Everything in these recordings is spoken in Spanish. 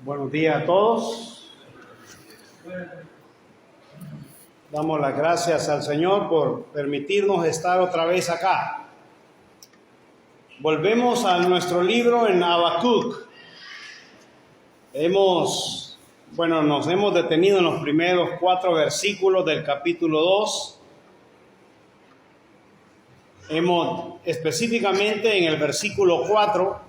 Buenos días a todos. Damos las gracias al Señor por permitirnos estar otra vez acá. Volvemos a nuestro libro en Habacuc. Nos hemos detenido en los primeros 4 versículos del capítulo 2. Específicamente en el versículo 4.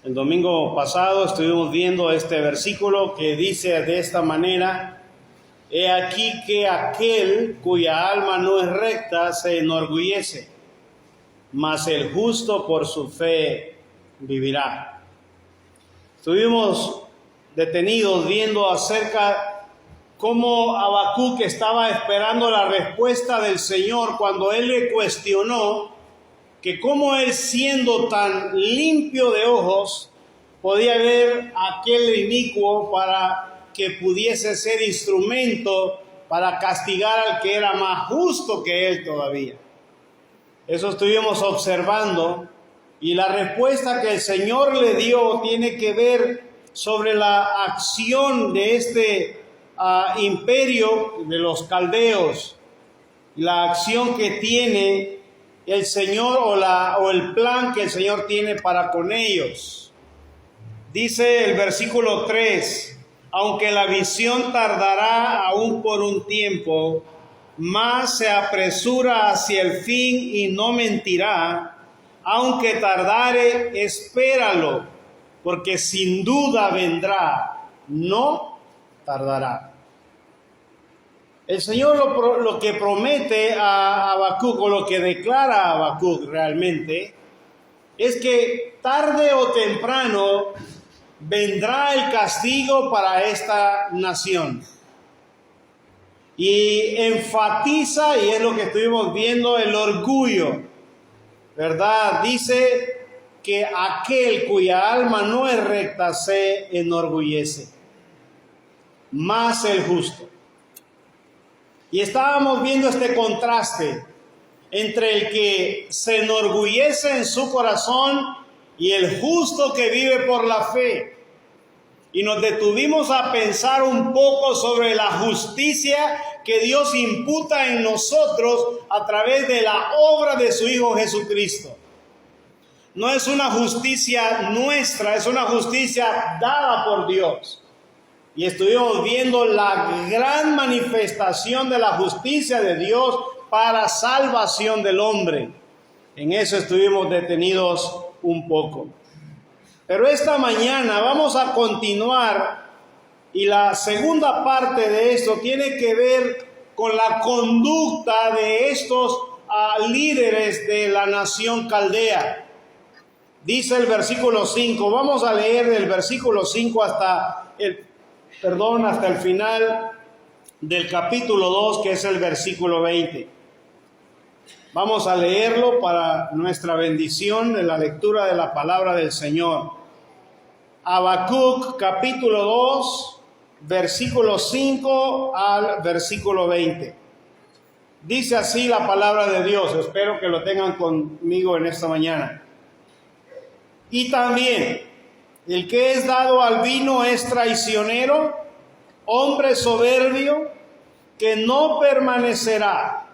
El domingo pasado estuvimos viendo este versículo que dice de esta manera: he aquí que aquel cuya alma no es recta se enorgullece, mas el justo por su fe vivirá. Estuvimos detenidos viendo acerca cómo Habacuc estaba esperando la respuesta del Señor cuando él le cuestionó que cómo él, siendo tan limpio de ojos, podía ver aquel inicuo para que pudiese ser instrumento para castigar al que era más justo que él todavía. Eso estuvimos observando, y la respuesta que el Señor le dio tiene que ver sobre la acción de este imperio de los caldeos, la acción que tiene el Señor o el plan que el Señor tiene para con ellos. Dice el versículo 3: aunque la visión tardará aún por un tiempo, mas se apresura hacia el fin y no mentirá. Aunque tardare, espéralo, porque sin duda vendrá, no tardará. El Señor lo que promete a Habacuc, o lo que declara a Habacuc realmente, es que tarde o temprano vendrá el castigo para esta nación. Y enfatiza, y es lo que estuvimos viendo, el orgullo, ¿verdad? Dice que aquel cuya alma no es recta se enorgullece, más el justo. Y estábamos viendo este contraste entre el que se enorgullece en su corazón y el justo que vive por la fe. Y nos detuvimos a pensar un poco sobre la justicia que Dios imputa en nosotros a través de la obra de su Hijo Jesucristo. No es una justicia nuestra, es una justicia dada por Dios. Y estuvimos viendo la gran manifestación de la justicia de Dios para salvación del hombre. En eso estuvimos detenidos un poco. Pero esta mañana vamos a continuar, y la segunda parte de esto tiene que ver con la conducta de estos líderes de la nación caldea. Dice el versículo 5, vamos a leer del versículo 5 hasta el final del capítulo 2, que es el versículo 20. Vamos a leerlo para nuestra bendición en la lectura de la palabra del Señor. Habacuc, capítulo 2, versículo 5 al versículo 20. Dice así la palabra de Dios. Espero que lo tengan conmigo en esta mañana. Y también el que es dado al vino es traicionero, hombre soberbio, que no permanecerá.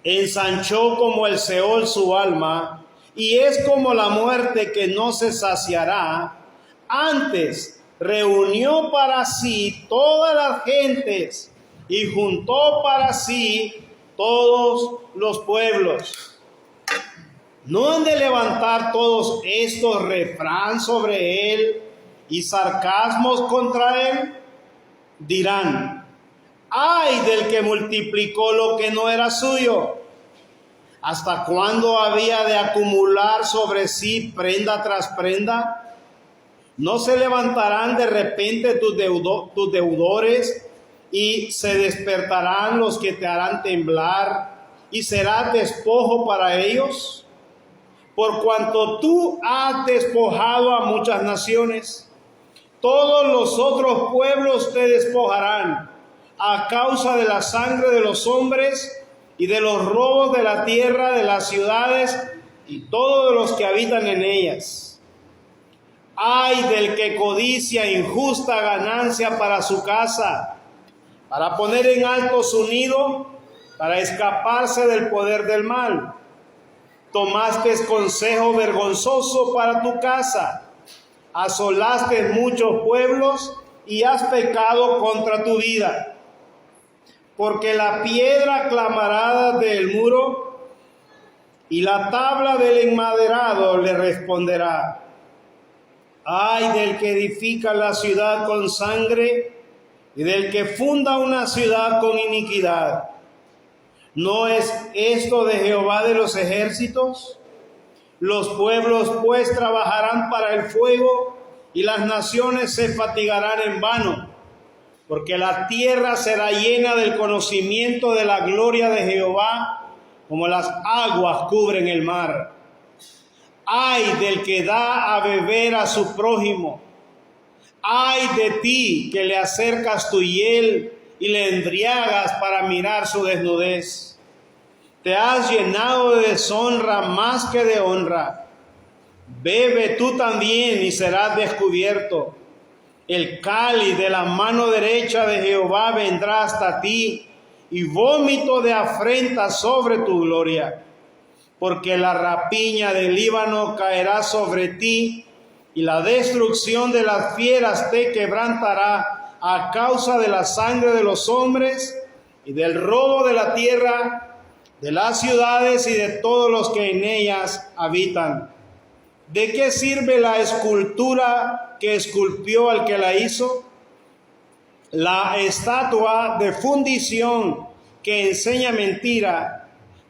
Ensanchó como el Seol su alma, y es como la muerte que no se saciará. Antes reunió para sí todas las gentes, y juntó para sí todos los pueblos. ¿No han de levantar todos estos refrán sobre él y sarcasmos contra él? Dirán: ¡ay del que multiplicó lo que no era suyo! ¿Hasta cuándo había de acumular sobre sí prenda tras prenda? ¿No se levantarán de repente tus deudores, y se despertarán los que te harán temblar, y serás despojo para ellos? Por cuanto tú has despojado a muchas naciones, todos los otros pueblos te despojarán a causa de la sangre de los hombres y de los robos de la tierra, de las ciudades y todos los que habitan en ellas. Ay del que codicia injusta ganancia para su casa, para poner en alto su nido, para escaparse del poder del mal. Tomaste consejo vergonzoso para tu casa, asolaste muchos pueblos y has pecado contra tu vida. Porque la piedra clamará del muro y la tabla del enmaderado le responderá. Ay del que edifica la ciudad con sangre y del que funda una ciudad con iniquidad. ¿No es esto de Jehová de los ejércitos? Los pueblos pues trabajarán para el fuego y las naciones se fatigarán en vano, porque la tierra será llena del conocimiento de la gloria de Jehová, como las aguas cubren el mar. Ay del que da a beber a su prójimo. Ay de ti que le acercas tu hiel y le embriagas para mirar su desnudez. Te has llenado de deshonra más que de honra. Bebe tú también y serás descubierto. El cáliz de la mano derecha de Jehová vendrá hasta ti, y vómito de afrenta sobre tu gloria. Porque la rapiña del Líbano caerá sobre ti, y la destrucción de las fieras te quebrantará a causa de la sangre de los hombres y del robo de la tierra, de las ciudades y de todos los que en ellas habitan. ¿De qué sirve la escultura que esculpió al que la hizo? La estatua de fundición que enseña mentira,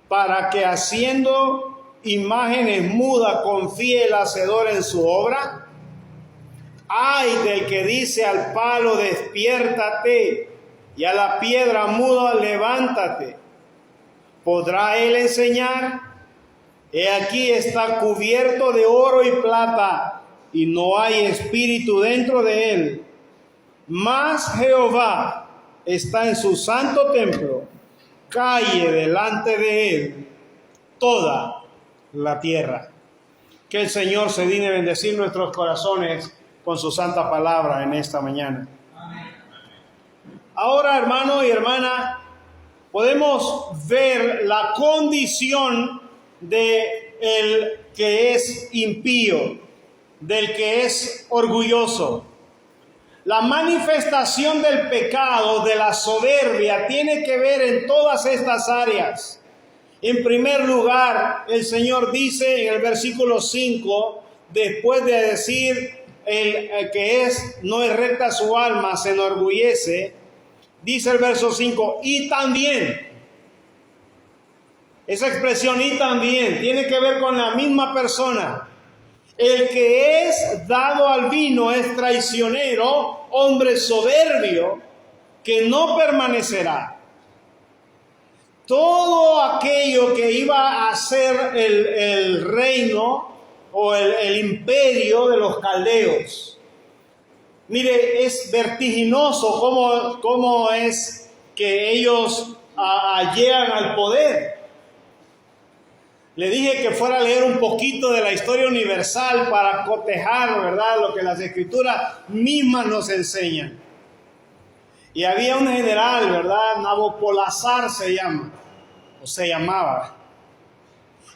para que haciendo imágenes mudas confíe el hacedor en su obra. Ay del que dice al palo, despiértate, y a la piedra muda, levántate. ¿Podrá él enseñar? He aquí está cubierto de oro y plata, y no hay espíritu dentro de él. Mas Jehová está en su santo templo, calle delante de él toda la tierra. Que el Señor se digne bendecir nuestros corazones con su santa palabra en esta mañana. Ahora, hermano y hermana, podemos ver la condición de el que es impío, del que es orgulloso. La manifestación del pecado, de la soberbia, tiene que ver en todas estas áreas. En primer lugar, el Señor dice en el versículo 5, después de decir el que no es recta su alma, se enorgullece, dice el verso 5, y también. Esa expresión y también tiene que ver con la misma persona. El que es dado al vino es traicionero, hombre soberbio, que no permanecerá. Todo aquello que iba a ser el reino o el imperio de los caldeos. Mire, es vertiginoso cómo es que ellos llegan al poder. Le dije que fuera a leer un poquito de la historia universal para cotejar, ¿verdad?, lo que las escrituras mismas nos enseñan. Y había un general, ¿verdad?, Nabopolassar se llamaba.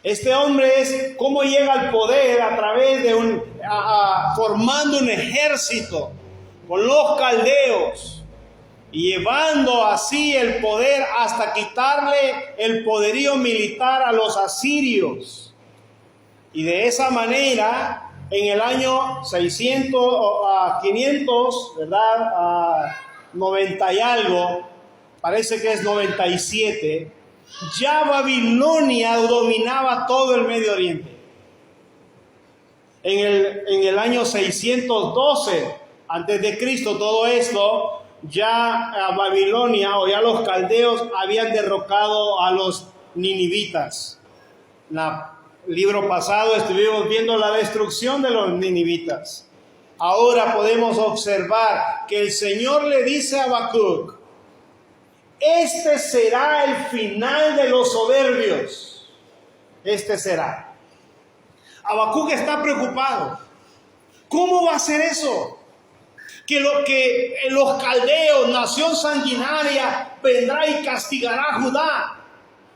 Este hombre es cómo llega al poder a través de formando un ejército con los caldeos y llevando así el poder hasta quitarle el poderío militar a los asirios. Y de esa manera, en el año 500, ¿verdad?, 90 y algo, parece que es 97, ya Babilonia dominaba todo el Medio Oriente. En el año 612 antes de Cristo, todo esto, ya a Babilonia o ya los caldeos habían derrocado a los ninivitas. En el libro pasado estuvimos viendo la destrucción de los ninivitas. Ahora podemos observar que el Señor le dice a Habacuc: este será el final de los soberbios. Este será. Habacuc está preocupado ¿Cómo va a ser eso? Que los caldeos, nación sanguinaria, vendrá y castigará a Judá.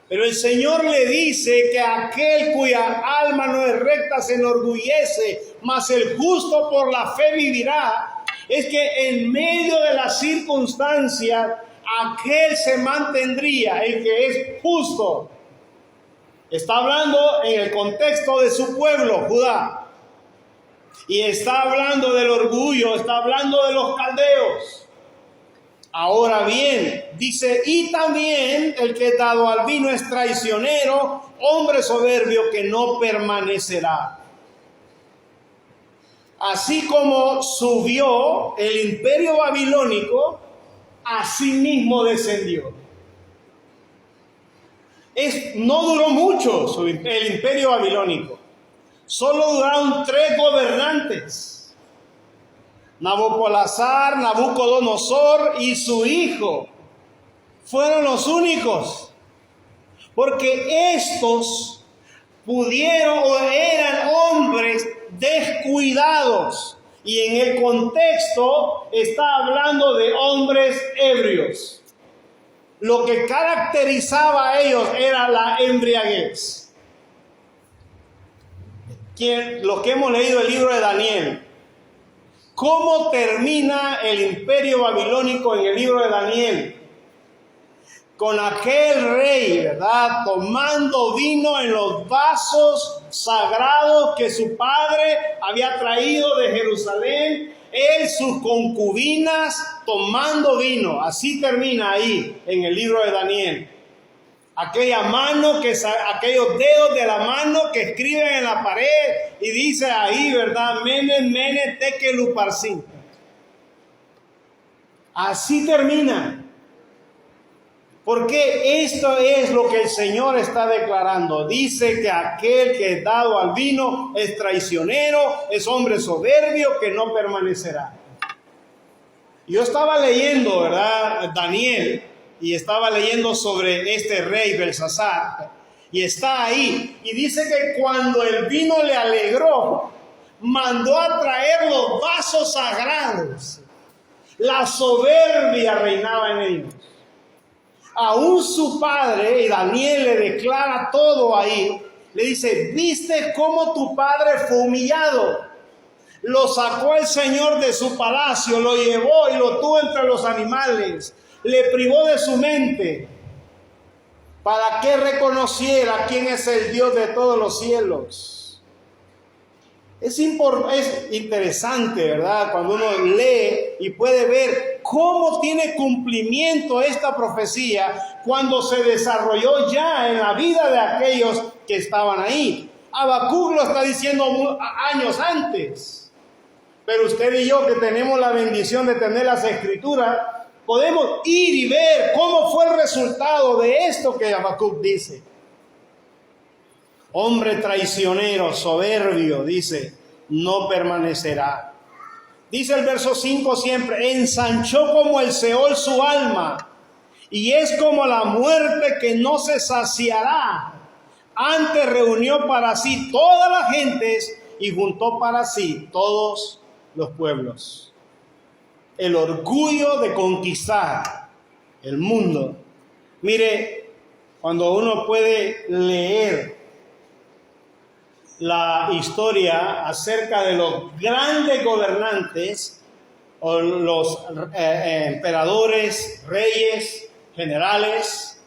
Pero el Señor le dice que aquel cuya alma no es recta se enorgullece, mas el justo por la fe vivirá. Es que en medio de las circunstancias, aquel se mantendría, el que es justo. Está hablando en el contexto de su pueblo, Judá. Y está hablando del orgullo, está hablando de los caldeos. Ahora bien, dice, y también el que dado al vino es traicionero, hombre soberbio que no permanecerá. Así como subió el imperio babilónico, así mismo descendió. No duró mucho el imperio babilónico. Solo duraron 3 gobernantes: Nabopolassar, Nabucodonosor y su hijo. Fueron los únicos. Porque estos pudieron o eran hombres descuidados. Y en el contexto está hablando de hombres ebrios. Lo que caracterizaba a ellos era la embriaguez. Los que hemos leído el libro de Daniel, ¿cómo termina el imperio babilónico en el libro de Daniel? Con aquel rey, ¿verdad?, tomando vino en los vasos sagrados que su padre había traído de Jerusalén, él, sus concubinas, tomando vino. Así termina ahí en el libro de Daniel. Aquella mano, aquellos dedos de la mano que escriben en la pared y dice ahí, ¿verdad? Mene, mene, tekel uparsin. Así termina. Porque esto es lo que el Señor está declarando. Dice que aquel que es dado al vino es traicionero, es hombre soberbio que no permanecerá. Yo estaba leyendo, ¿verdad?, Daniel, y estaba leyendo sobre este rey Belsasar, y está ahí, y dice que cuando el vino le alegró, mandó a traer los vasos sagrados. La soberbia reinaba en ellos. Aún su padre, y Daniel le declara todo ahí, le dice, ¿viste cómo tu padre fue humillado? Lo sacó el Señor de su palacio, lo llevó y lo tuvo entre los animales. Le privó de su mente para que reconociera quién es el Dios de todos los cielos. Es interesante, ¿verdad?, cuando uno lee y puede ver cómo tiene cumplimiento esta profecía cuando se desarrolló ya en la vida de aquellos que estaban ahí. Habacuc lo está diciendo años antes, pero usted y yo, que tenemos la bendición de tener las Escrituras, podemos ir y ver cómo fue el resultado de esto que Habacuc dice. Hombre traicionero, soberbio, dice, no permanecerá. Dice el verso 5 siempre, ensanchó como el Seol su alma, y es como la muerte que no se saciará. Antes reunió para sí todas las gentes y juntó para sí todos los pueblos. El orgullo de conquistar el mundo. Mire, cuando uno puede leer la historia acerca de los grandes gobernantes o los emperadores, reyes, generales,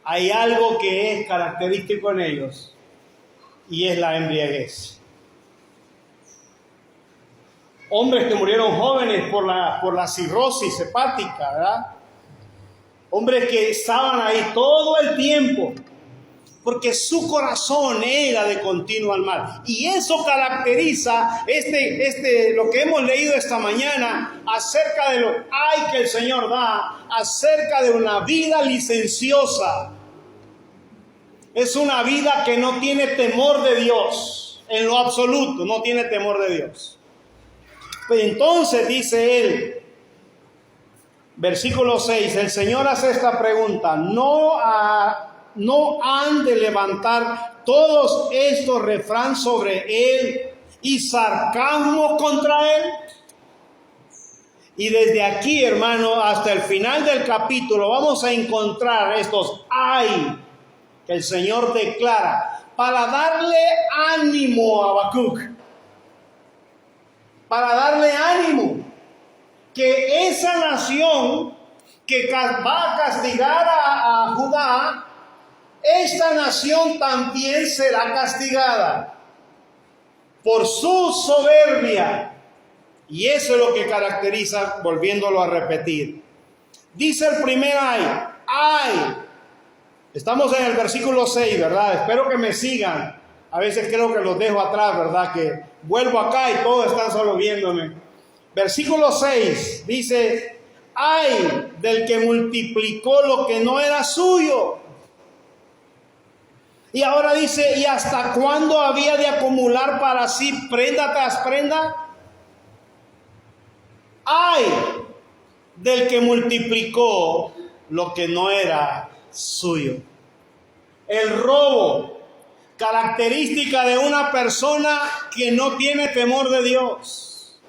hay algo que es característico en ellos y es la embriaguez. Hombres que murieron jóvenes por la cirrosis hepática, ¿verdad? Hombres que estaban ahí todo el tiempo porque su corazón era de continuo al mal. Y eso caracteriza lo que hemos leído esta mañana acerca de lo que el Señor da, acerca de una vida licenciosa. Es una vida que no tiene temor de Dios, en lo absoluto, no tiene temor de Dios. Entonces dice él, versículo 6, el Señor hace esta pregunta, ¿no han de levantar todos estos refrán sobre él y sarcasmo contra él. Y desde aquí, hermano, hasta el final del capítulo vamos a encontrar estos ay que el Señor declara para darle ánimo a Habacuc, para darle ánimo que esa nación que va a castigar a Judá, esta nación también será castigada por su soberbia. Y eso es lo que caracteriza, volviéndolo a repetir. Dice el primer ay. Estamos en el versículo 6, ¿verdad? Espero que me sigan. A veces creo que los dejo atrás, ¿verdad? Que vuelvo acá y todos están solo viéndome. Versículo 6 dice, ay del que multiplicó lo que no era suyo. Y ahora dice, ¿y hasta cuándo había de acumular para sí prenda tras prenda? Ay del que multiplicó lo que no era suyo. El robo, característica de una persona que no tiene temor de Dios.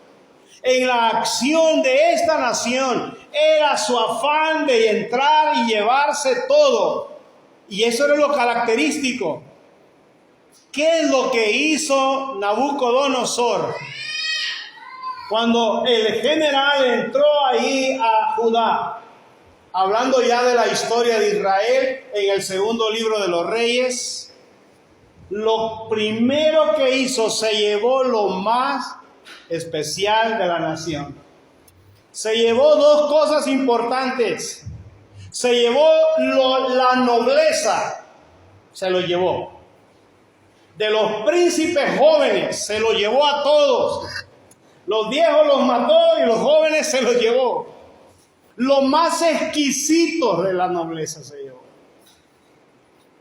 En la acción de esta nación era su afán de entrar y llevarse todo. Y eso era lo característico. ¿Qué es lo que hizo Nabucodonosor? Cuando el general entró ahí a Judá, hablando ya de la historia de Israel en el segundo libro de los Reyes, lo primero que hizo, se llevó lo más especial de la nación. Se llevó dos cosas importantes. Se llevó la nobleza, se lo llevó. De los príncipes jóvenes, se lo llevó a todos. Los viejos los mató y los jóvenes se los llevó. Los más exquisitos de la nobleza se llevó.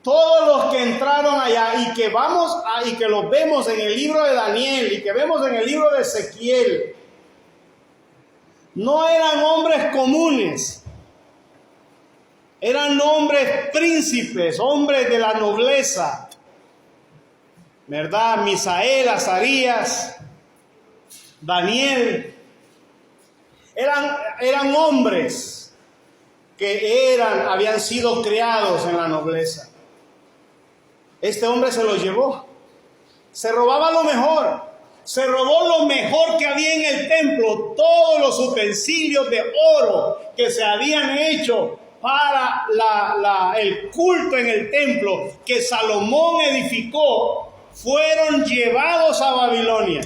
Todos los que entraron allá y que los vemos en el libro de Daniel y que vemos en el libro de Ezequiel, no eran hombres comunes. Eran hombres príncipes, hombres de la nobleza. ¿Verdad? Misael, Azarías, Daniel. Eran hombres que habían sido criados en la nobleza. Este hombre se los llevó. Se robaba lo mejor. Se robó lo mejor que había en el templo. Todos los utensilios de oro que se habían hecho para el culto en el templo que Salomón edificó, fueron llevados a Babilonia.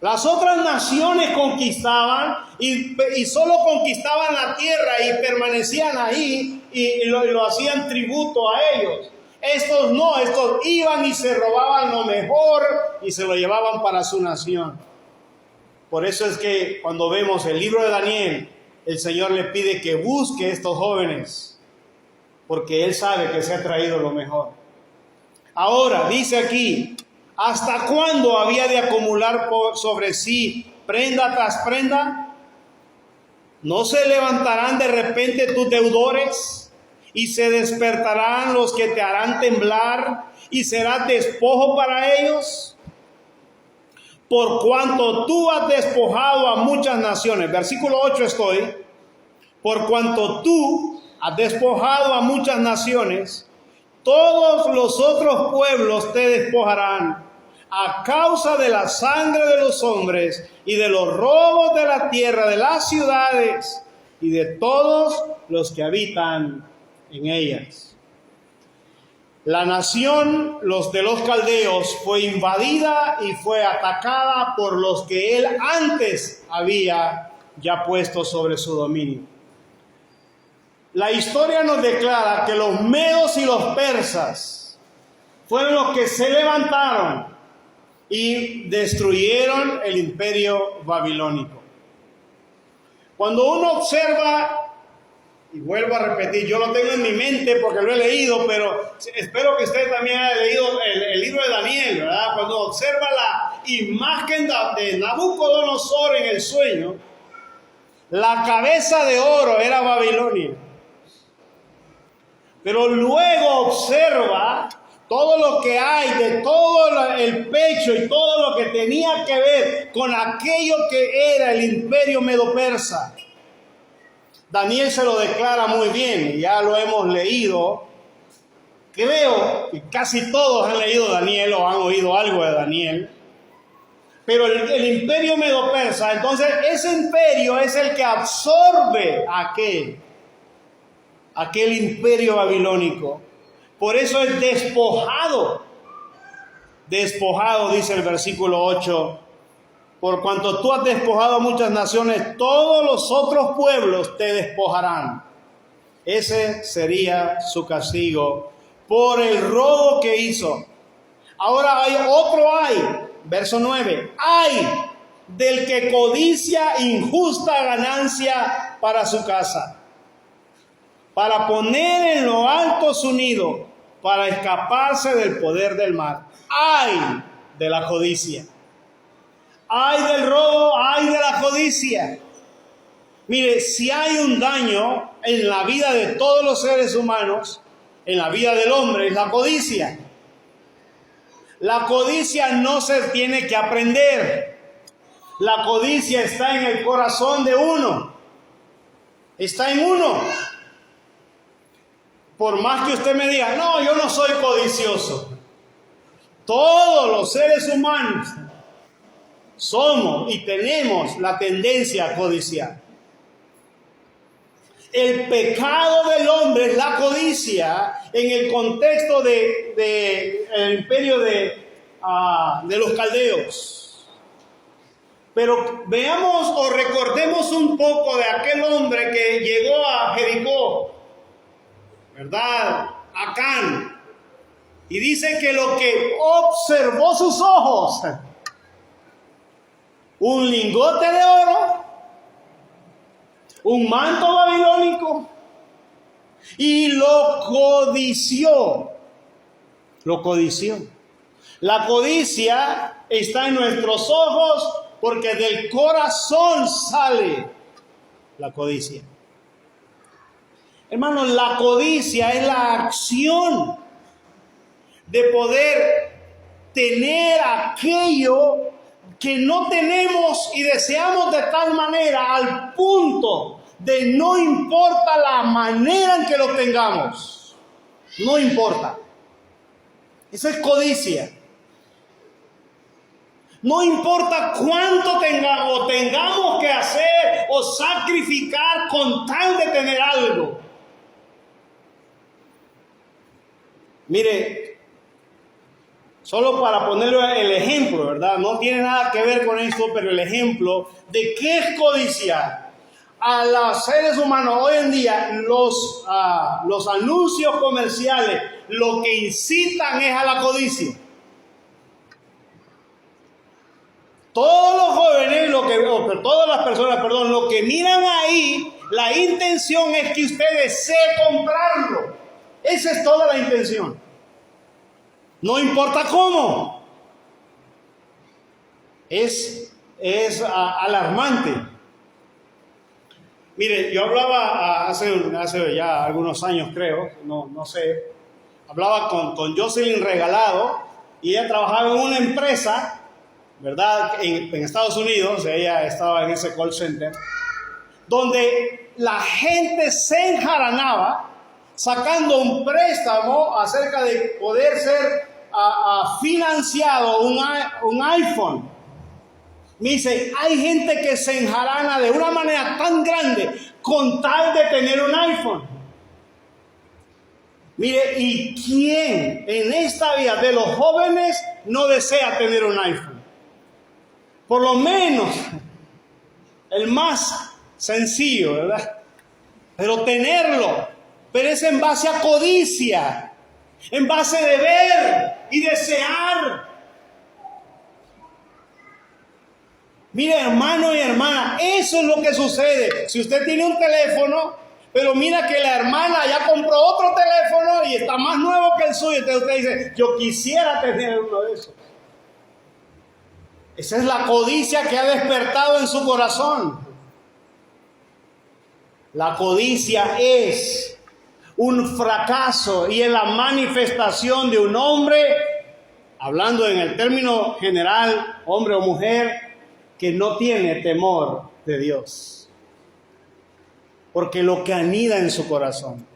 Las otras naciones conquistaban y solo conquistaban la tierra y permanecían ahí y lo hacían tributo a ellos. Estos no, estos iban y se robaban lo mejor y se lo llevaban para su nación. Por eso es que cuando vemos el libro de Daniel, el Señor le pide que busque a estos jóvenes, porque Él sabe que se ha traído lo mejor. Ahora, dice aquí, ¿hasta cuándo había de acumular sobre sí prenda tras prenda? ¿No se levantarán de repente tus deudores y se despertarán los que te harán temblar y serás despojo para ellos? Por cuanto tú has despojado a muchas naciones. Versículo 8 estoy. Por cuanto tú has despojado a muchas naciones, todos los otros pueblos te despojarán a causa de la sangre de los hombres y de los robos de la tierra, de las ciudades y de todos los que habitan en ellas. La nación, los de los caldeos, fue invadida y fue atacada por los que él antes había ya puesto sobre su dominio. La historia nos declara que los medos y los persas fueron los que se levantaron y destruyeron el imperio babilónico. Cuando uno observa, y vuelvo a repetir, yo lo tengo en mi mente porque lo he leído, pero espero que usted también haya leído el libro de Daniel, ¿verdad? Cuando observa la imagen de Nabucodonosor en el sueño, la cabeza de oro era Babilonia. Pero luego observa todo lo que hay, de todo el pecho y todo lo que tenía que ver con aquello que era el imperio medo-persa. Daniel se lo declara muy bien, ya lo hemos leído. Creo que casi todos han leído Daniel o han oído algo de Daniel. Pero el imperio medo-persa, entonces ese imperio es el que absorbe aquel imperio babilónico. Por eso es despojado. Despojado, dice el versículo 8. Por cuanto tú has despojado a muchas naciones, todos los otros pueblos te despojarán. Ese sería su castigo por el robo que hizo. Ahora hay otro verso 9. Ay del que codicia injusta ganancia para su casa, para poner en lo alto su nido, para escaparse del poder del mal. Ay de la codicia. Ay del robo, ay de la codicia. Mire, si hay un daño en la vida de todos los seres humanos, en la vida del hombre, es la codicia. La codicia no se tiene que aprender. La codicia está en el corazón de uno. Está en uno. Por más que usted me diga, no, yo no soy codicioso. Todos los seres humanos somos y tenemos la tendencia a codiciar. El pecado del hombre es la codicia en el contexto del imperio de los caldeos. Pero veamos o recordemos un poco de aquel hombre que llegó a Jericó, ¿verdad? Acán. Y dice que lo que observó sus ojos, un lingote de oro, un manto babilónico, y lo codició. Lo codició. La codicia está en nuestros ojos porque del corazón sale la codicia. Hermanos, la codicia es la acción de poder tener aquello que no tenemos y deseamos de tal manera al punto de no importa la manera en que lo tengamos. No importa. Esa es codicia. No importa cuánto tengamos que hacer o sacrificar con tal de tener algo. Mire, solo para ponerle el ejemplo, ¿verdad? No tiene nada que ver con esto, pero el ejemplo de qué es codiciar. A los seres humanos hoy en día, los anuncios comerciales, lo que incitan es a la codicia. Todos los jóvenes, todas las personas, lo que miran ahí, la intención es que usted desee comprarlo. Esa es toda la intención. No importa cómo. Es alarmante. Mire, yo hablaba hace ya algunos años, creo, no sé. Hablaba con Jocelyn Regalado y ella trabajaba en una empresa, ¿verdad? En Estados Unidos. Ella estaba en ese call center, donde la gente se enjaranaba sacando un préstamo acerca de poder ser financiado un iPhone. Me dice, hay gente que se enjarana de una manera tan grande con tal de tener un iPhone. Mire, ¿y quién en esta vida de los jóvenes no desea tener un iPhone? Por lo menos el más sencillo, ¿verdad? Pero tenerlo. Pero es en base a codicia, en base de ver y desear. Mire, hermano y hermana, eso es lo que sucede. Si usted tiene un teléfono, pero mira que la hermana ya compró otro teléfono y está más nuevo que el suyo, entonces usted dice, yo quisiera tener uno de esos. Esa es la codicia que ha despertado en su corazón. La codicia es un fracaso y es la manifestación de un hombre, hablando en el término general, hombre o mujer, que no tiene temor de Dios. Porque lo que anida en su corazón.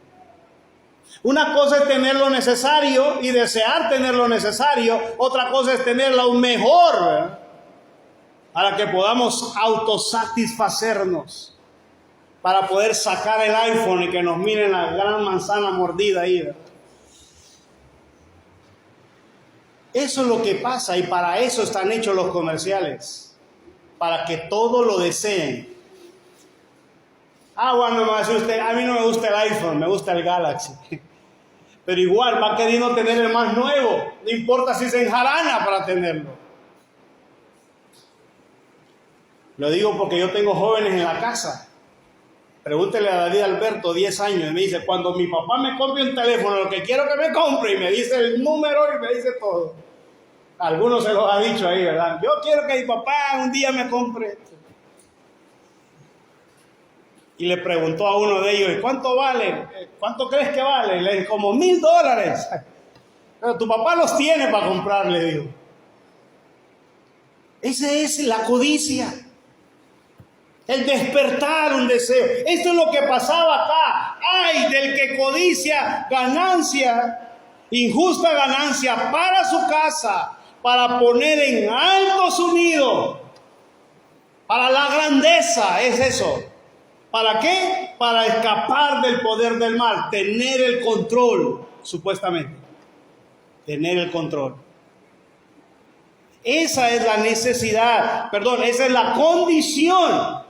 Una cosa es tener lo necesario y desear tener lo necesario. Otra cosa es tener lo mejor, ¿verdad? Para que podamos autosatisfacernos. Para poder sacar el iPhone y que nos miren la gran manzana mordida ahí, ¿verdad? Eso es lo que pasa y para eso están hechos los comerciales. Para que todo lo deseen. Bueno, me va a decir usted, a mí no me gusta el iPhone, me gusta el Galaxy. Pero igual va queriendo tener el más nuevo, no importa si se enjarana para tenerlo. Lo digo porque yo tengo jóvenes en la casa. Pregúntele a David Alberto, 10 años, y me dice, cuando mi papá me compre un teléfono, lo que quiero que me compre, y me dice el número y me dice todo. Algunos se los ha dicho ahí, ¿verdad? Yo quiero que mi papá un día me compre. Y le preguntó a uno de ellos, ¿cuánto vale? ¿Cuánto crees que vale? Le dije, como $1,000. Pero tu papá los tiene para comprarle, dijo. Esa es la codicia. El despertar un deseo. Esto es lo que pasaba acá. ¡Ay del que codicia ganancia, injusta ganancia para su casa, para poner en alto su nido, para la grandeza! Es eso. ¿Para qué? Para escapar del poder del mal, tener el control, supuestamente. Tener el control. Esa es la necesidad, esa es la condición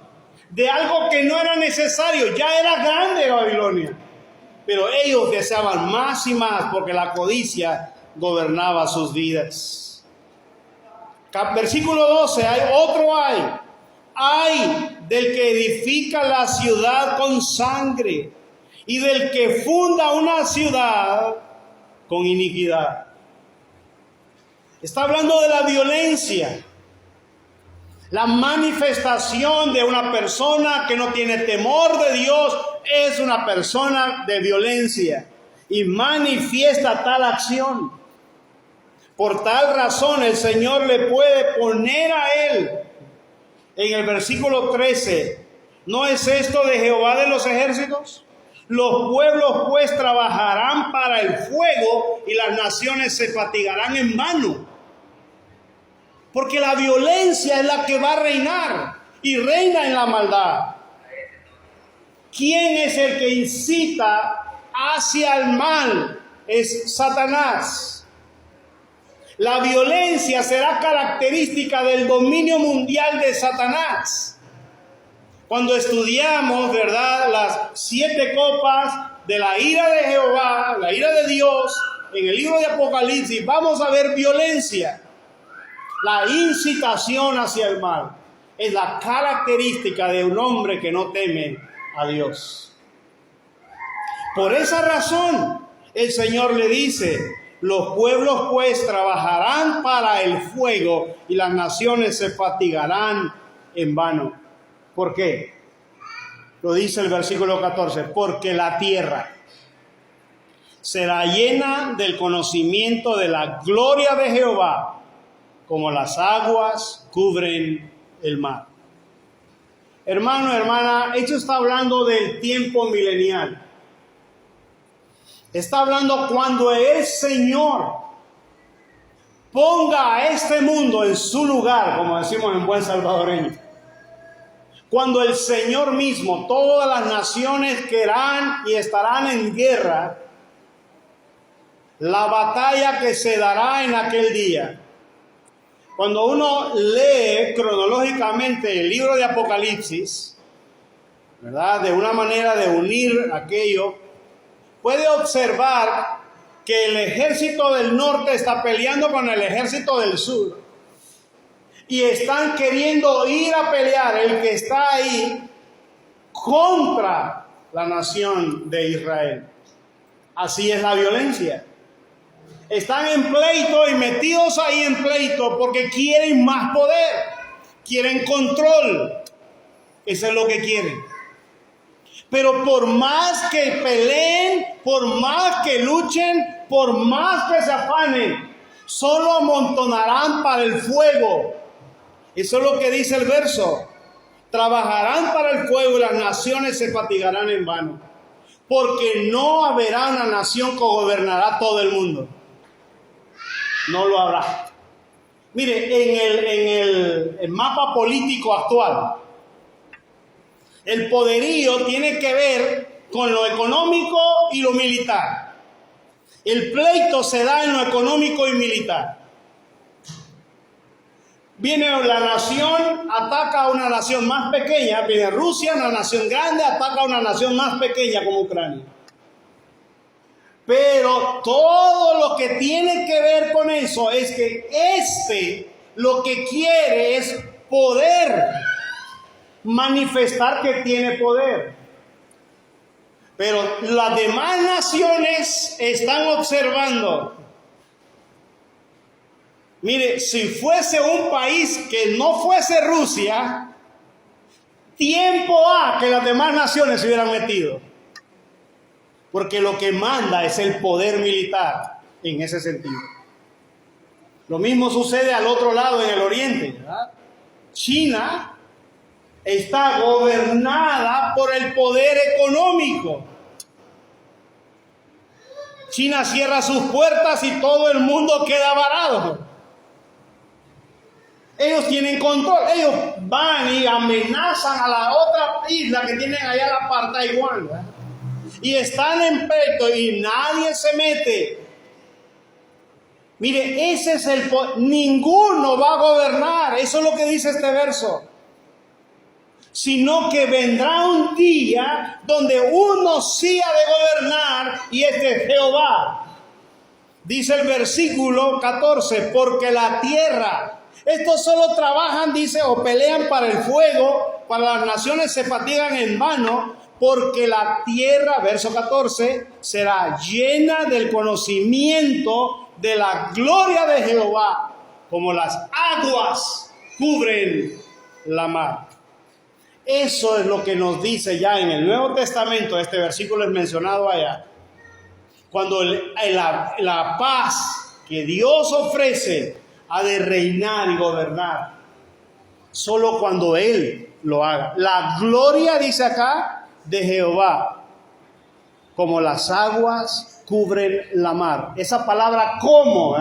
de algo que no era necesario. Ya era grande Babilonia, pero ellos deseaban más y más porque la codicia gobernaba sus vidas. Versículo 12, Ay del que edifica la ciudad con sangre y del que funda una ciudad con iniquidad. Está hablando de la violencia, la manifestación de una persona que no tiene temor de Dios es una persona de violencia y manifiesta tal acción. Por tal razón el Señor le puede poner a él. En el versículo 13, ¿no es esto de Jehová de los ejércitos? Los pueblos pues trabajarán para el fuego y las naciones se fatigarán en vano. Porque la violencia es la que va a reinar y reina en la maldad. ¿Quién es el que incita hacia el mal? Es Satanás. La violencia será característica del dominio mundial de Satanás. Cuando estudiamos, ¿verdad?, las 7 copas de la ira de Jehová, la ira de Dios, en el libro de Apocalipsis, vamos a ver violencia. La incitación hacia el mal es la característica de un hombre que no teme a Dios. Por esa razón, el Señor le dice: los pueblos pues trabajarán para el fuego y las naciones se fatigarán en vano. ¿Por qué? Lo dice el versículo 14. Porque la tierra será llena del conocimiento de la gloria de Jehová, como las aguas cubren el mar. Hermano, hermana, esto está hablando del tiempo milenial. Está hablando cuando el Señor ponga a este mundo en su lugar, como decimos en buen salvadoreño. Cuando el Señor mismo, todas las naciones querrán y estarán en guerra, la batalla que se dará en aquel día. Cuando uno lee cronológicamente el libro de Apocalipsis, ¿verdad?, de una manera de unir aquello, puede observar que el ejército del norte está peleando con el ejército del sur. Y están queriendo ir a pelear el que está ahí contra la nación de Israel. Así es la violencia. Están en pleito y metidos ahí en pleito porque quieren más poder, quieren control. Eso es lo que quieren. Pero por más que peleen, por más que luchen, por más que se afanen, solo amontonarán para el fuego. Eso es lo que dice el verso. Trabajarán para el fuego y las naciones se fatigarán en vano. Porque no habrá una nación que gobernará todo el mundo. No lo habrá. Mire, en el mapa político actual, el poderío tiene que ver con lo económico y lo militar. El pleito se da en lo económico y militar. Viene la nación, ataca a una nación más pequeña. Viene Rusia, una nación grande, ataca a una nación más pequeña como Ucrania. Pero todo lo que tiene que ver con eso es que lo que quiere es poder, manifestar que tiene poder. Pero las demás naciones están observando. Mire, si fuese un país que no fuese Rusia, tiempo ha que las demás naciones se hubieran metido. Porque lo que manda es el poder militar en ese sentido. Lo mismo sucede al otro lado en el oriente, ¿verdad? China está gobernada por el poder económico. China cierra sus puertas y todo el mundo queda varado. Ellos tienen control. Ellos van y amenazan a la otra isla que tienen allá la par Taiwán, ¿verdad? Y están en pleito y nadie se mete. Mire, ese es el poder. Ninguno va a gobernar. Eso es lo que dice este verso. Sino que vendrá un día donde uno sí ha de gobernar, y es de Jehová. Dice el versículo 14, porque la tierra, estos solo trabajan, dice, o pelean para el fuego, para las naciones se fatigan en vano, porque la tierra, verso 14, será llena del conocimiento de la gloria de Jehová, como las aguas cubren la mar. Eso es lo que nos dice ya en el Nuevo Testamento. Este versículo es mencionado allá. Cuando la paz que Dios ofrece ha de reinar y gobernar, solo cuando Él lo haga. La gloria, dice acá, de Jehová, como las aguas cubren la mar. Esa palabra como,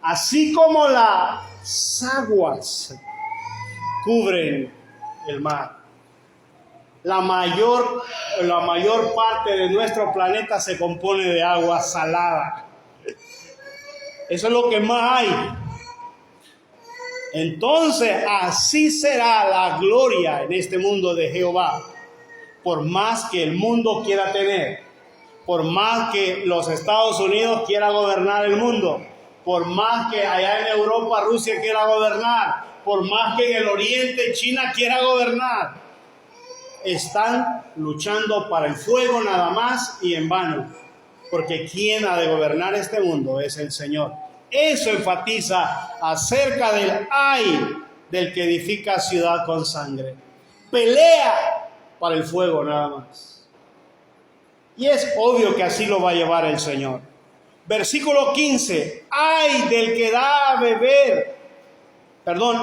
así como las aguas cubren el mar. La mayor parte de nuestro planeta se compone de agua salada. Eso es lo que más hay. Entonces, así será la gloria en este mundo de Jehová. Por más que el mundo quiera tener, por más que los Estados Unidos quiera gobernar el mundo, por más que allá en Europa Rusia quiera gobernar, por más que en el oriente China quiera gobernar, están luchando para el fuego nada más y en vano, porque quien ha de gobernar este mundo es el Señor. Eso enfatiza acerca del ay del que edifica ciudad con sangre. Pelea para el fuego nada más. Y es obvio que así lo va a llevar el Señor. Versículo 15. Ay del que da a beber.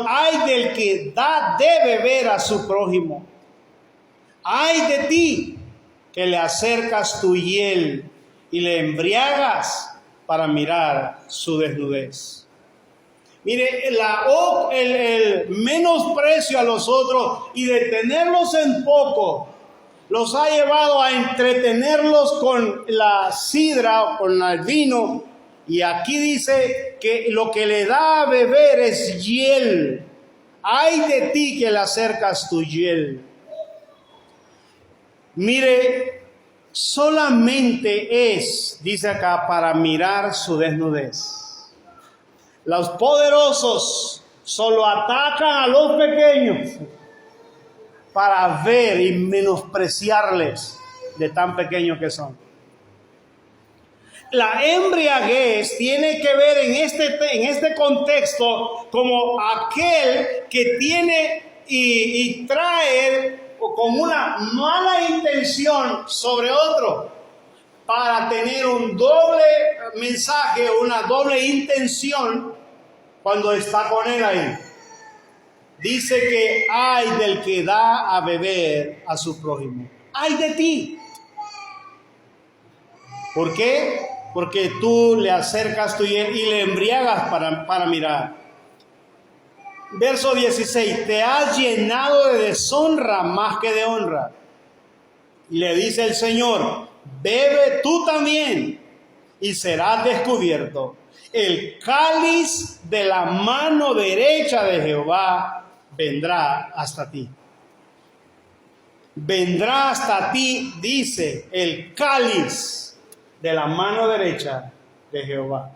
Ay del que da de beber a su prójimo. Ay de ti que le acercas tu hiel y le embriagas para mirar su desnudez. Mire, el menosprecio a los otros y de tenerlos en poco los ha llevado a entretenerlos con la sidra o con el vino. Y aquí dice que lo que le da a beber es hiel. Ay de ti que le acercas tu hiel. Mire, solamente es, dice acá, para mirar su desnudez. Los poderosos solo atacan a los pequeños para ver y menospreciarles de tan pequeños que son. La embriaguez tiene que ver en este contexto como aquel que tiene y trae con una mala intención sobre otro, para tener un doble mensaje, una doble intención cuando está con él ahí. Dice que ay del que da a beber a su prójimo. Ay de ti. ¿Por qué? Porque tú le acercas y le embriagas para mirar. Verso 16. Te has llenado de deshonra más que de honra. Y le dice el Señor: bebe tú también y serás descubierto. El cáliz de la mano derecha de Jehová vendrá hasta ti. Vendrá hasta ti, dice, el cáliz de la mano derecha de Jehová.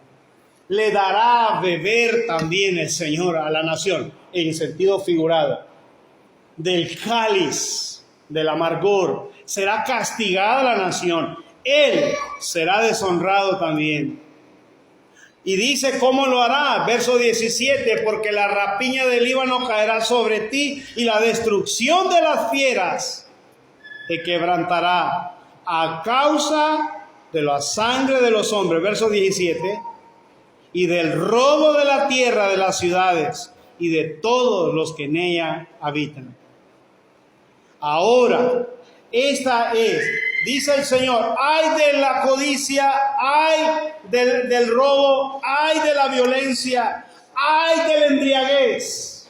Le dará a beber también el Señor a la nación, en sentido figurado, del cáliz del amargor. Será castigada la nación. Él será deshonrado también. Y dice cómo lo hará. Verso 17. Porque la rapiña del Líbano caerá sobre ti, y la destrucción de las fieras te quebrantará a causa de la sangre de los hombres. Verso 17. Y del robo de la tierra de las ciudades y de todos los que en ella habitan. Ahora, esta es, dice el Señor, ay de la codicia, ay del robo, ay de la violencia, ay de la embriaguez.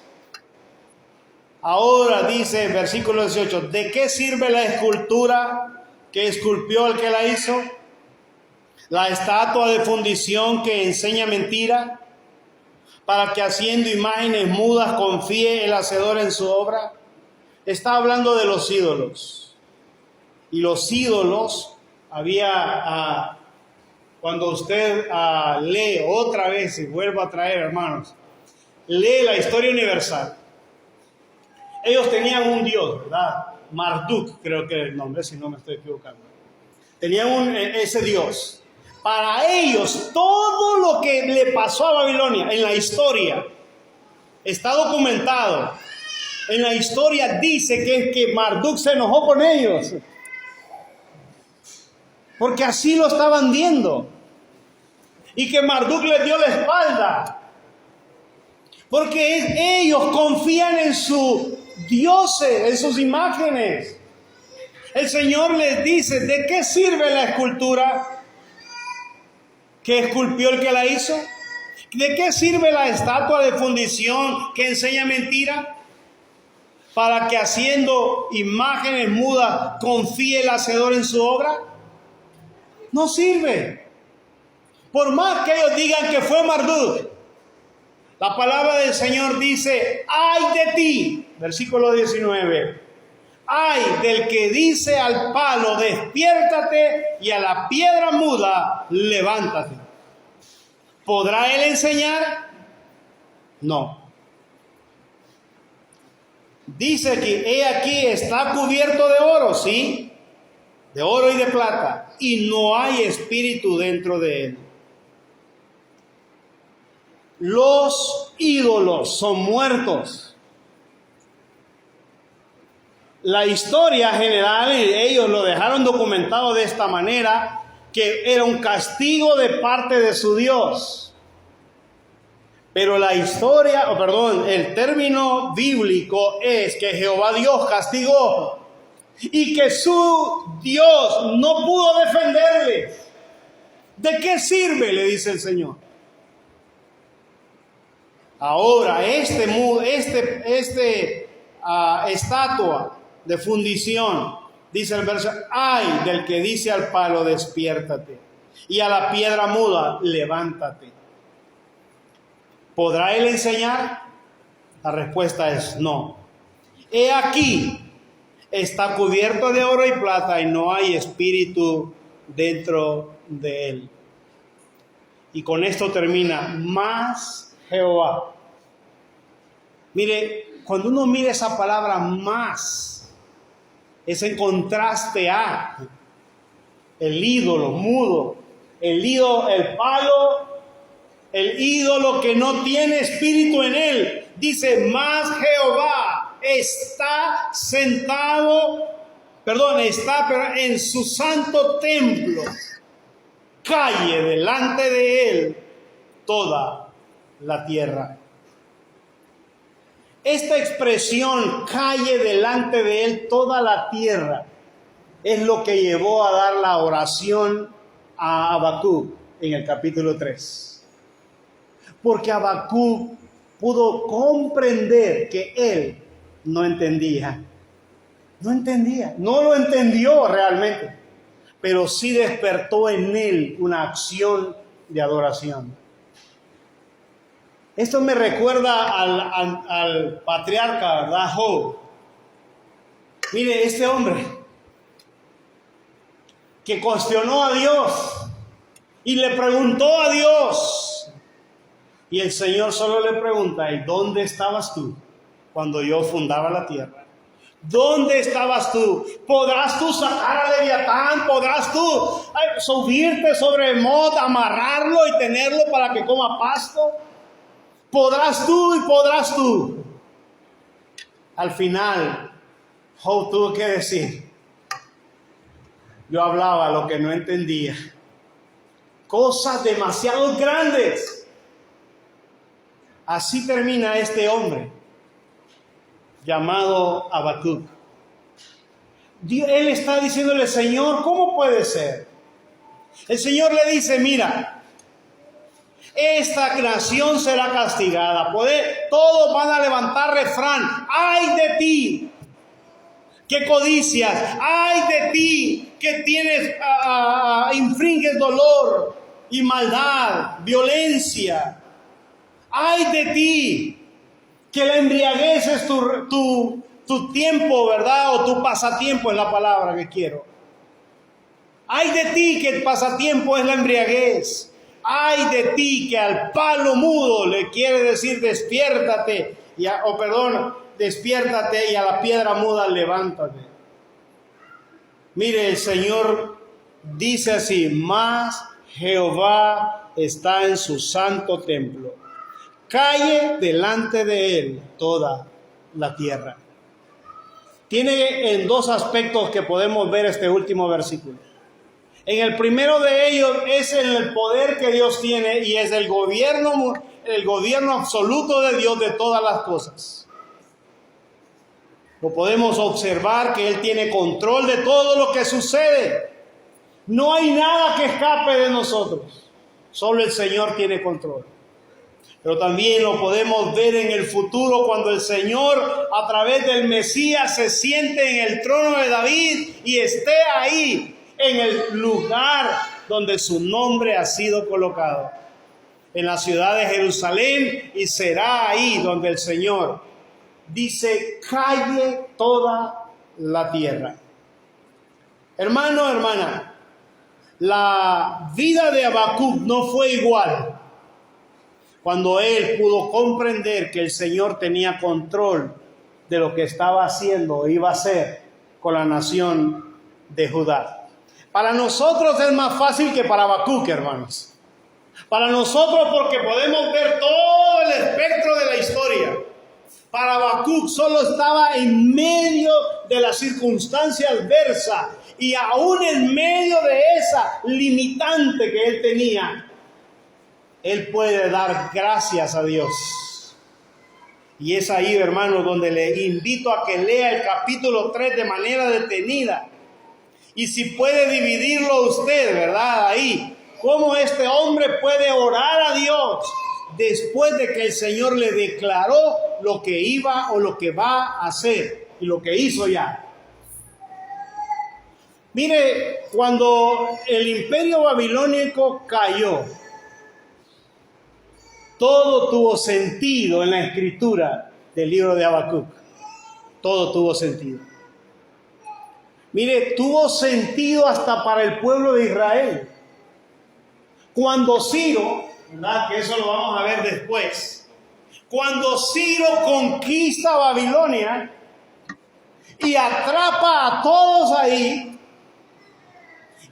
Ahora dice el versículo 18, ¿de qué sirve la escultura que esculpió el que la hizo? La estatua de fundición que enseña mentira, para que haciendo imágenes mudas confíe el hacedor en su obra. Está hablando de los ídolos. Y los ídolos, cuando usted lee otra vez, y vuelvo a traer, hermanos, lee la historia universal. Ellos tenían un dios, ¿verdad? Marduk, creo que es el nombre, si no me estoy equivocando. Tenían ese dios. Para ellos, todo lo que le pasó a Babilonia en la historia está documentado. En la historia dice que Marduk se enojó con ellos, porque así lo estaban viendo, y que Marduk les dio la espalda, porque ellos confían en sus dioses, en sus imágenes. El Señor les dice, ¿de qué sirve la escultura que esculpió el que la hizo? ¿De qué sirve la estatua de fundición que enseña mentira? Para que haciendo imágenes mudas confíe el hacedor en su obra. No sirve. Por más que ellos digan que fue Marduk, la palabra del Señor dice, ay de ti, versículo 19, ay del que dice al palo, despiértate, y a la piedra muda, levántate. ¿Podrá él enseñar? No. Dice que he aquí está cubierto de oro, ¿sí? De oro y de plata, y no hay espíritu dentro de él. Los ídolos son muertos. La historia general, ellos lo dejaron documentado de esta manera, que era un castigo de parte de su Dios. Pero la historia, el término bíblico es que Jehová Dios castigó y que su Dios no pudo defenderle. ¿De qué sirve?, le dice el Señor. Ahora, estatua de fundición, dice el verso, ay del que dice al palo, despiértate, y a la piedra muda, levántate. ¿Podrá él enseñar? La respuesta es no. He aquí, está cubierto de oro y plata, y no hay espíritu dentro de él. Y con esto termina, más Jehová. Mire, cuando uno mira esa palabra más, es en contraste a el ídolo mudo, el palo, el ídolo que no tiene espíritu en él. Dice, más Jehová. está en su santo templo. Calle delante de él toda la tierra. Esta expresión, calle delante de él toda la tierra, es lo que llevó a dar la oración a Habacuc en el capítulo 3. Porque Habacuc pudo comprender que él no entendía. No lo entendió realmente, pero sí despertó en él una acción de adoración. Esto me recuerda al patriarca, ¿verdad? Job. Mire, este hombre que cuestionó a Dios y le preguntó a Dios. Y el Señor solo le pregunta: ¿y dónde estabas tú cuando yo fundaba la tierra? ¿Dónde estabas tú? ¿Podrás tú sacar a Leviatán? ¿Podrás tú subirte sobre el monte, amarrarlo y tenerlo para que coma pasto? ¿Podrás tú y podrás tú? Al final, Job tuvo que decir: yo hablaba lo que no entendía. Cosas demasiado grandes. Así termina este hombre llamado Habacuc. Él está diciéndole: Señor, ¿cómo puede ser? El Señor le dice: mira, esta nación será castigada. Todos van a levantar refrán: ¡ay de ti que codicias! ¡Ay de ti que infringes dolor y maldad, violencia! ¡Ay de ti que la embriaguez es tu tiempo, ¿verdad? O tu pasatiempo es la palabra que quiero. ¡Ay de ti que el pasatiempo es la embriaguez! ¡Ay de ti que al palo mudo le quiere decir despiértate! Despiértate, y a la piedra muda levántate. Mire, el Señor dice así: mas Jehová está en su santo templo. Calle delante de él toda la tierra. Tiene en dos aspectos que podemos ver este último versículo. En el primero de ellos es en el poder que Dios tiene, y es el gobierno absoluto de Dios de todas las cosas. Lo podemos observar que Él tiene control de todo lo que sucede. No hay nada que escape de nosotros. Solo el Señor tiene control. Pero también lo podemos ver en el futuro, cuando el Señor, a través del Mesías, se siente en el trono de David y esté ahí, en el lugar donde su nombre ha sido colocado, en la ciudad de Jerusalén, y será ahí donde el Señor dice: calle toda la tierra. Hermano, hermana, la vida de Habacuc no fue igual cuando él pudo comprender que el Señor tenía control de lo que estaba haciendo o iba a hacer con la nación de Judá. Para nosotros es más fácil que para Habacuc, hermanos. Para nosotros, porque podemos ver todo el espectro de la historia. Para Habacuc solo estaba en medio de la circunstancia adversa, y aún en medio de esa limitante que él tenía, él puede dar gracias a Dios. Y es ahí, hermano, donde le invito a que lea el capítulo 3 de manera detenida. Y si puede dividirlo usted, ¿verdad? Ahí, cómo este hombre puede orar a Dios después de que el Señor le declaró lo que iba o lo que va a hacer y lo que hizo ya. Mire, cuando el imperio babilónico cayó, todo tuvo sentido en la escritura del libro de Habacuc. Todo tuvo sentido. Mire, tuvo sentido hasta para el pueblo de Israel. Cuando Ciro, ¿verdad? Que eso lo vamos a ver después. Cuando Ciro conquista Babilonia y atrapa a todos ahí,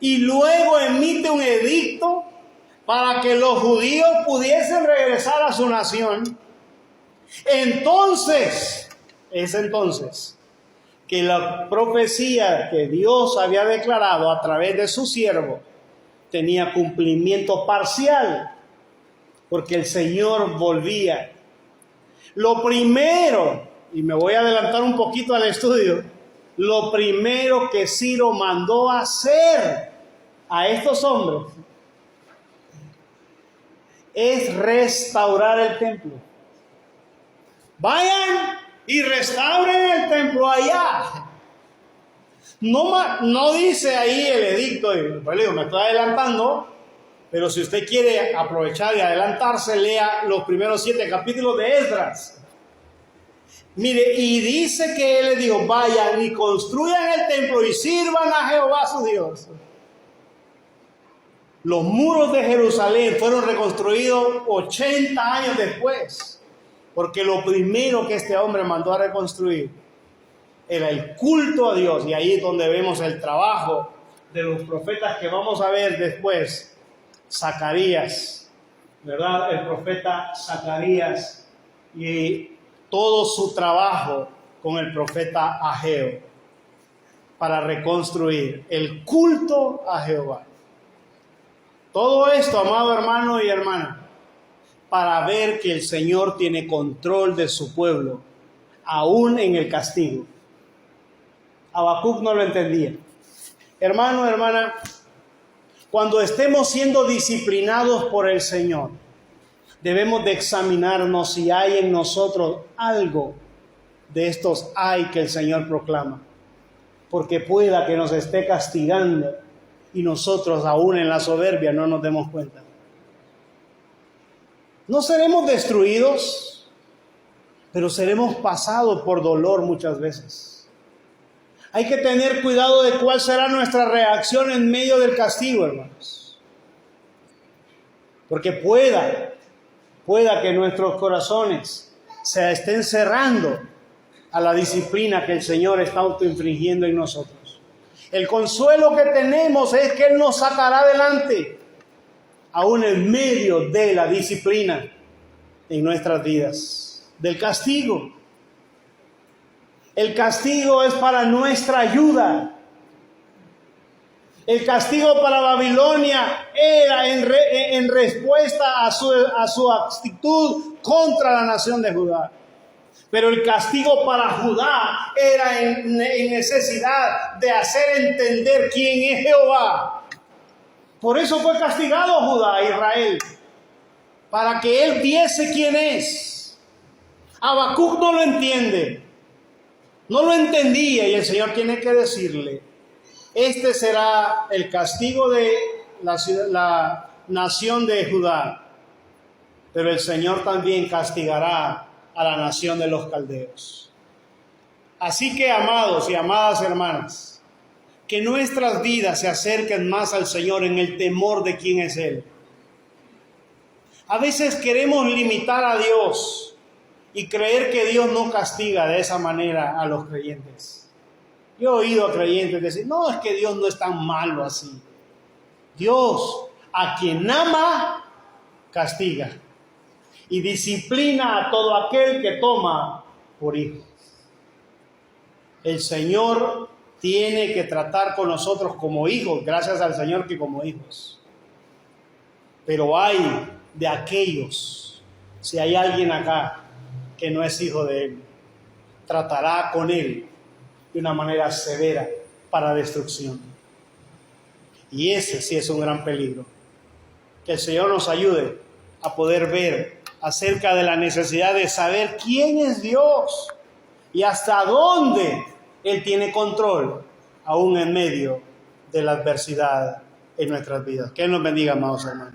y luego emite un edicto para que los judíos pudiesen regresar a su nación, entonces es entonces que la profecía que Dios había declarado a través de su siervo tenía cumplimiento parcial, porque el Señor volvía. Lo primero, y me voy a adelantar un poquito al estudio, lo primero que Ciro mandó hacer a estos hombres es restaurar el templo. Vayan y restauren el templo allá. No dice ahí el edicto, y pues digo, me estoy adelantando, pero si usted quiere aprovechar y adelantarse, lea los primeros 7 capítulos de Esdras. Mire, y dice que él le dijo, vayan y construyan el templo y sirvan a Jehová su Dios. Los muros de Jerusalén fueron reconstruidos 80 años después, porque lo primero que este hombre mandó a reconstruir era el culto a Dios, y ahí es donde vemos el trabajo de los profetas que vamos a ver después. Zacarías, ¿verdad? El profeta Zacarías y todo su trabajo con el profeta Ageo para reconstruir el culto a Jehová. Todo esto, amado hermano y hermana, para ver que el Señor tiene control de su pueblo, aún en el castigo. Habacuc no lo entendía. Hermano, hermana, cuando estemos siendo disciplinados por el Señor, debemos de examinarnos si hay en nosotros algo de estos hay que el Señor proclama. Porque pueda que nos esté castigando y nosotros aún en la soberbia no nos demos cuenta. No seremos destruidos, pero seremos pasados por dolor muchas veces. Hay que tener cuidado de cuál será nuestra reacción en medio del castigo, hermanos. Porque pueda que nuestros corazones se estén cerrando a la disciplina que el Señor está autoinfligiendo en nosotros. El consuelo que tenemos es que Él nos sacará adelante, aún en medio de la disciplina en nuestras vidas, del castigo. El castigo es para nuestra ayuda. El castigo para Babilonia era en respuesta a su actitud contra la nación de Judá. Pero el castigo para Judá era en necesidad de hacer entender quién es Jehová. Por eso fue castigado Judá, Israel, para que él viese quién es. Habacuc no lo entiende. No lo entendía y el Señor tiene que decirle, este será el castigo de la nación de Judá, pero el Señor también castigará a la nación de los caldeos. Así que, amados y amadas hermanas, que nuestras vidas se acerquen más al Señor en el temor de quién es Él. A veces queremos limitar a Dios y creer que Dios no castiga de esa manera a los creyentes. Yo he oído a creyentes decir, no, es que Dios no es tan malo así. Dios, a quien ama, castiga. Y disciplina a todo aquel que toma por hijo. El Señor tiene que tratar con nosotros como hijos, gracias al Señor que como hijos. Pero hay de aquellos, si hay alguien acá que no es hijo de Él, tratará con Él de una manera severa para destrucción. Y ese sí es un gran peligro. Que el Señor nos ayude a poder ver acerca de la necesidad de saber quién es Dios y hasta dónde Él tiene control, aún en medio de la adversidad en nuestras vidas. Que Él nos bendiga, amados hermanos.